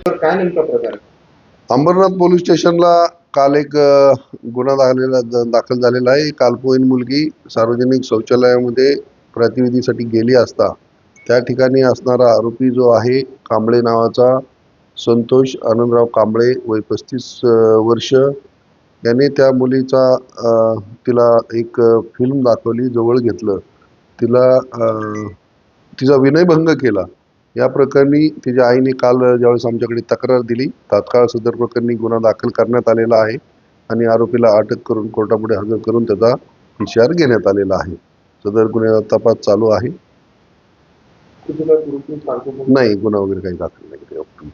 तर काय नेमका प्रकार आहे? अंबरनाथ पोलीस स्टेशनला काल एक गुन्हा दाखल झालेला आहे. एक अल्पवयीन मुलगी सार्वजनिक शौचालयामध्ये प्रतिनिधीसाठी गेली असता त्या ठिकाणी असणारा आरोपी जो आहे कांबळे नावाचा संतोष आनंदराव कांबळे वय 35 वर्ष याने त्या मुलीचा तिला एक फिल्म दाखवली, जवळ घेतलं, तिला तिचा विनयभंग केला. या प्रकरणी तिच्या आईने काल ज्यावेळेस आमच्याकडे तक्रार दिली, तात्काळ सदर प्रकरणी गुन्हा दाखल करण्यात आलेला आहे आणि आरोपीला अटक करून कोर्टापुढे हजर करून त्याचा विचार घेण्यात आलेला आहे. सदर गुन्ह्याचा तपास चालू आहे. नाही, गुन्हा वगैरे काही दाखल नाही.